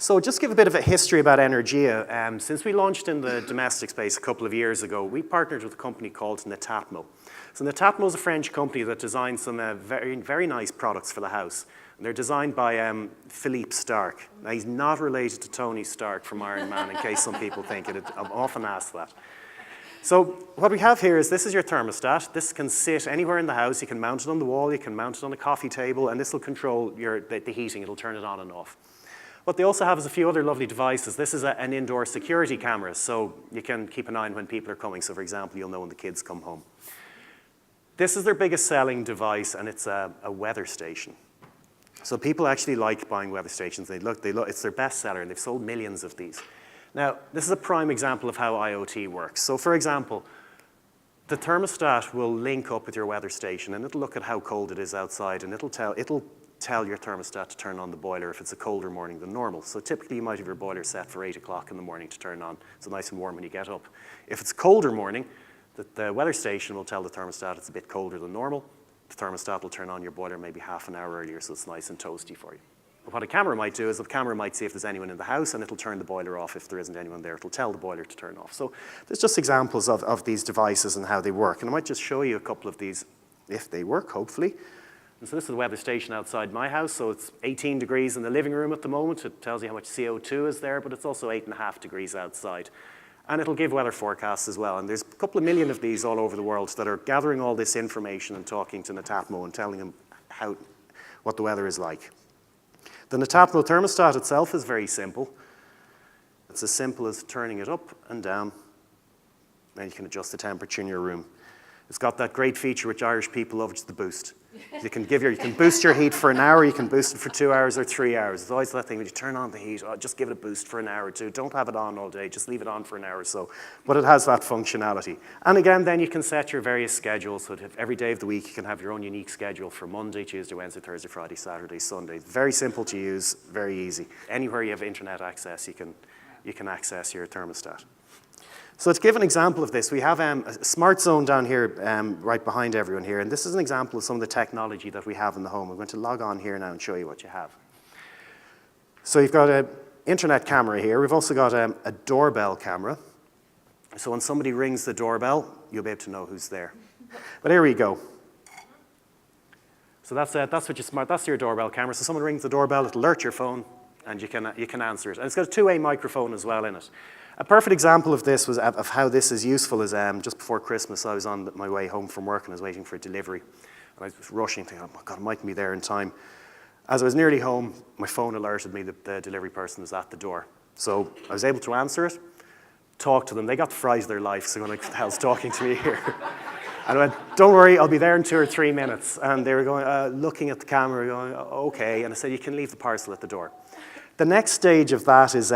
So just give a bit of a history about Energia. Since we launched in the domestic space a couple of years ago, we partnered with a company called Knott. So Knott is a French company that designed some very, very nice products for the house. And they're designed by Philippe Stark. Now, he's not related to Tony Stark from Iron Man, in case some people think it. I'm often asked that. So what we have here is this is your thermostat. This can sit anywhere in the house. You can mount it on the wall. You can mount it on a coffee table. And this will control the heating. It'll turn it on and off. What they also have is a few other lovely devices. This is an indoor security camera, so you can keep an eye on when people are coming. So for example, you'll know when the kids come home. This is their biggest selling device, and it's a weather station. So people actually like buying weather stations. It's their best seller, and they've sold millions of these. Now, this is a prime example of how IoT works. So for example, the thermostat will link up with your weather station, and it'll look at how cold it is outside, and it'll tell your thermostat to turn on the boiler if it's a colder morning than normal. So typically you might have your boiler set for 8 o'clock in the morning to turn on, so nice and warm when you get up. If it's a colder morning, the weather station will tell the thermostat it's a bit colder than normal. The thermostat will turn on your boiler maybe half an hour earlier, so it's nice and toasty for you. But what a camera might do is the camera might see if there's anyone in the house, and it'll turn the boiler off. If there isn't anyone there, it'll tell the boiler to turn off. So there's just examples of these devices and how they work. And I might just show you a couple of these, if they work, hopefully. And so this is the weather station outside my house. So it's 18 degrees in the living room at the moment. It tells you how much CO2 is there, but it's also 8.5 degrees outside. And it'll give weather forecasts as well. And there's a couple of million of these all over the world that are gathering all this information and talking to Knott and telling them what the weather is like. The Knott thermostat itself is very simple. It's as simple as turning it up and down. And you can adjust the temperature in your room. It's got that great feature which Irish people love, which is the boost. You can boost your heat for an hour, you can boost it for 2 hours or 3 hours. It's always that thing when you turn on the heat, just give it a boost for an hour or two. Don't have it on all day, just leave it on for an hour or so. But it has that functionality. And again, then you can set your various schedules. So every day of the week, you can have your own unique schedule for Monday, Tuesday, Wednesday, Thursday, Friday, Saturday, Sunday. Very simple to use, very easy. Anywhere you have internet access, you can access your thermostat. So to give an example of this, we have a Smartzone down here right behind everyone here, and this is an example of some of the technology that we have in the home. I'm going to log on here now and show you what you have. So you've got an internet camera here. We've also got a doorbell camera. So when somebody rings the doorbell, you'll be able to know who's there. But here we go. So that's your doorbell camera. So someone rings the doorbell, it'll alert your phone, and you can answer it. And it's got a two-way microphone as well in it. A perfect example of this was of how this is useful is just before Christmas, I was on my way home from work and I was waiting for a delivery. And I was rushing, thinking, oh my God, I mightn't be there in time. As I was nearly home, my phone alerted me that the delivery person was at the door. So I was able to answer it, talk to them. They got the fright of their life, so what the hell's talking to me here? And I went, don't worry, I'll be there in 2 or 3 minutes. And they were going, looking at the camera, going, okay. And I said, you can leave the parcel at the door. The next stage of that is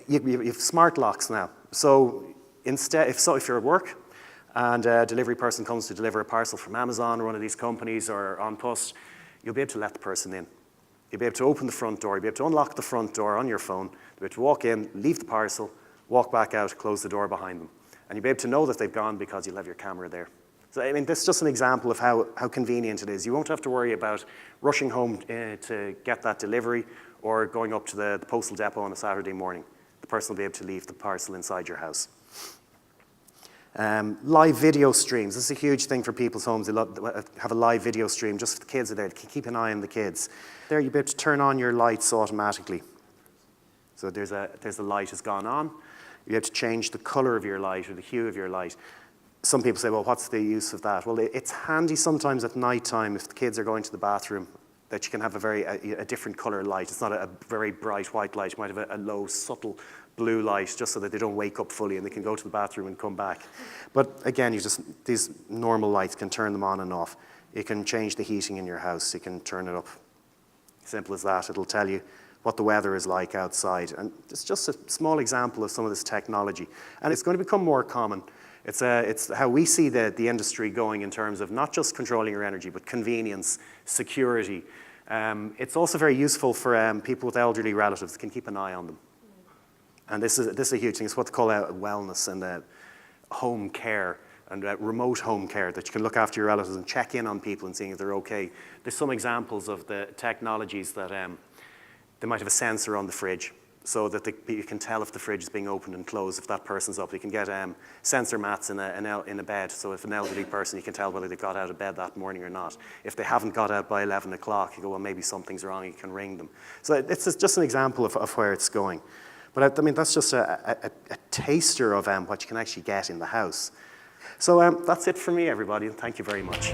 you have smart locks now. So instead, if you're at work and a delivery person comes to deliver a parcel from Amazon or one of these companies or on post, you'll be able to let the person in. You'll be able to open the front door. You'll be able to unlock the front door on your phone. You'll be able to walk in, leave the parcel, walk back out, close the door behind them. And you'll be able to know that they've gone because you'll have your camera there. So, I mean, this is just an example of how convenient it is. You won't have to worry about rushing home to get that delivery or going up to the postal depot on a Saturday morning. The person will be able to leave the parcel inside your house. Live video streams. This is a huge thing for people's homes. They have a live video stream just for the kids are there. Keep an eye on the kids. There you'll be able to turn on your lights automatically. So there's the light has gone on. You'll be able to change the color of your light or the hue of your light. Some people say, well, what's the use of that? Well, it's handy sometimes at night time if the kids are going to the bathroom that you can have a different color light. It's not a very bright white light. You might have a low, subtle blue light just so that they don't wake up fully and they can go to the bathroom and come back. But again, these normal lights can turn them on and off. You can change the heating in your house. You can turn it up. Simple as that. It'll tell you what the weather is like outside. And it's just a small example of some of this technology. And it's going to become more common. It's how we see the industry going in terms of not just controlling your energy, but convenience, security. It's also very useful for people with elderly relatives that can keep an eye on them. And this is a huge thing. It's what they call wellness and home care and remote home care, that you can look after your relatives and check in on people and seeing if they're okay. There's some examples of the technologies that They might have a sensor on the fridge so that you can tell if the fridge is being opened and closed, if that person's up. You can get sensor mats in a bed, so if an elderly person, you can tell whether they got out of bed that morning or not. If they haven't got out by 11 o'clock, you go, well, maybe something's wrong, you can ring them. So it's just an example of where it's going. But I mean, that's just a taster of what you can actually get in the house. So that's it for me, everybody, and thank you very much.